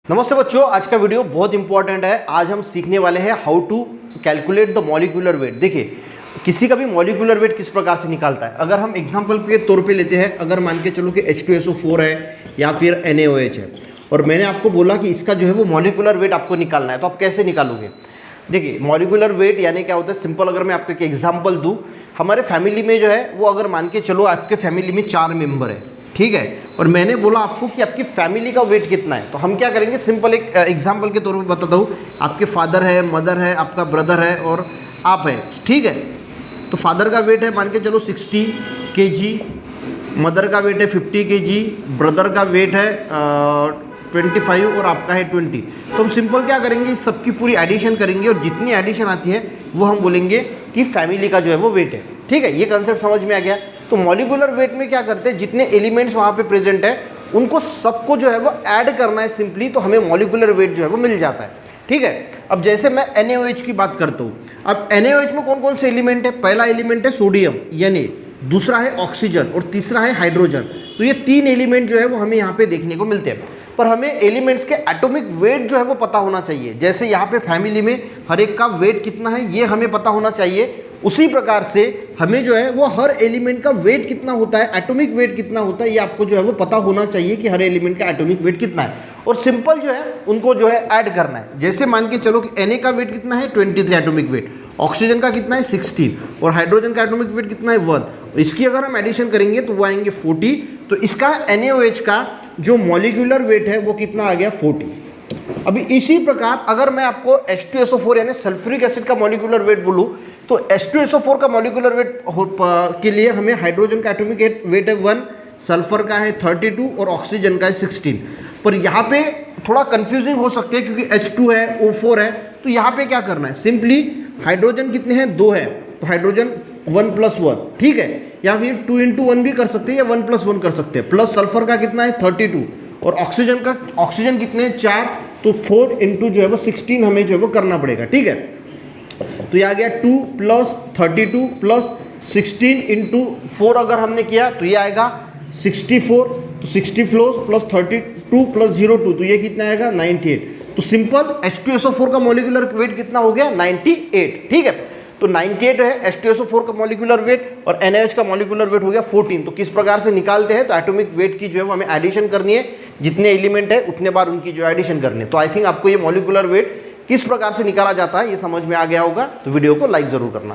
नमस्ते बच्चों, आज का वीडियो बहुत इंपॉर्टेंट है। आज हम सीखने वाले हैं how to calculate the molecular weight. देखिए, किसी का भी मॉलिक्यूलर वेट किस प्रकार से निकालता है। अगर हम एग्जांपल के तौर पे लेते हैं, अगर मान के चलो कि H2SO4 है या फिर NaOH है, और मैंने आपको बोला कि इसका जो है वो मॉलिक्यूलर वेट आपको निकालना है, तो आप कैसे निकालोगे। देखिए, मॉलिक्यूलर वेट यानी क्या होता है, सिंपल अगर मैं आपको एक एग्जाम्पल दूँ, हमारे फैमिली में जो है वो अगर मान के चलो आपके फैमिली में 4 मेंबर है, ठीक है, और मैंने बोला आपको कि आपकी फैमिली का वेट कितना है, तो हम क्या करेंगे, सिंपल एक एग्जांपल के तौर पे बताता हूँ। आपके फादर है, मदर है, आपका ब्रदर है और आप है, ठीक है। तो फादर का वेट है मान के चलो 60 kg, मदर का वेट है 50 kg, ब्रदर का वेट है 25 और आपका है 20। तो हम सिंपल क्या करेंगे, इस सबकी पूरी एडिशन करेंगे और जितनी एडिशन आती है वो हम बोलेंगे कि फैमिली का जो है वो वेट है, ठीक है। ये कंसेप्ट समझ में आ गया। तो मॉलिक्यूलर वेट में क्या करते हैं, जितने एलिमेंट्स वहाँ पे प्रेजेंट है उनको सबको जो है वो ऐड करना है सिंपली, तो हमें मॉलिक्यूलर वेट जो है वो मिल जाता है, ठीक है। अब जैसे मैं NaOH की बात करता हूँ, अब NaOH में कौन कौन से एलिमेंट है। पहला एलिमेंट है सोडियम Na, दूसरा है ऑक्सीजन और तीसरा है हाइड्रोजन। तो ये 3 एलिमेंट जो है वो हमें यहाँ पे देखने को मिलते हैं, पर हमें एलिमेंट्स के एटॉमिक वेट जो है वो पता होना चाहिए। जैसे यहाँ पे फैमिली में हर एक का वेट कितना है ये हमें पता होना चाहिए, उसी प्रकार से हमें जो है वो हर एलिमेंट का वेट कितना होता है, एटॉमिक वेट कितना होता है, ये आपको जो है वो पता होना चाहिए कि हर एलिमेंट का एटॉमिक वेट कितना है। और सिंपल जो है उनको जो है ऐड करना है। जैसे मान के चलो कि Na का वेट कितना है 23 एटॉमिक वेट, ऑक्सीजन का कितना है 16 और हाइड्रोजन का एटॉमिक वेट कितना है 1। इसकी अगर हम एडिशन करेंगे तो वो आएंगे 40। तो इसका NaOH का जो मॉलिक्यूलर वेट है वो कितना आ गया 40। अभी इसी प्रकार अगर मैं आपको H2SO4 यानी सल्फ्यूरिक एसिड का मॉलिक्यूलर वेट बोलूँ, तो H2SO4 का मॉलिक्यूलर वेट के लिए हमें हाइड्रोजन का एटॉमिक वेट है 1, सल्फर का है 32 और ऑक्सीजन का है 16। पर यहाँ पे थोड़ा कंफ्यूजिंग हो सकते हैं क्योंकि H2 है, O4 है, तो यहाँ पे क्या करना है, सिंपली हाइड्रोजन कितने हैं 2 है, तो हाइड्रोजन 1+1, ठीक है, या फिर 2 × 1 भी कर सकते हैं या 1+1 कर सकते हैं। प्लस सल्फर का कितना है 32 और ऑक्सीजन कितने हैं 4, तो 4 × जो है वो 16 हमें जो है वो करना पड़ेगा, ठीक है। तो ये आ गया 2 + 32 + 16 × 4 अगर हमने किया तो ये आएगा 64। तो 64 + 32 + 02, तो ये कितना आएगा 98। तो सिंपल H2SO4 का मॉलिक्यूलर वेट कितना हो गया 98, ठीक है। तो 98 है H2SO4 का मॉलिक्यूलर वेट और NaOH का मॉलिक्यूलर वेट हो गया 14। तो किस प्रकार से निकालते हैं, तो एटॉमिक वेट की जो है वो हमें एडिशन करनी है, जितने एलिमेंट है उतने बार उनकी जो एडिशन करनी है। तो आई थिंक आपको ये मॉलिक्यूलर वेट किस प्रकार से निकाला जाता है ये समझ में आ गया होगा। तो वीडियो को लाइक जरूर करना।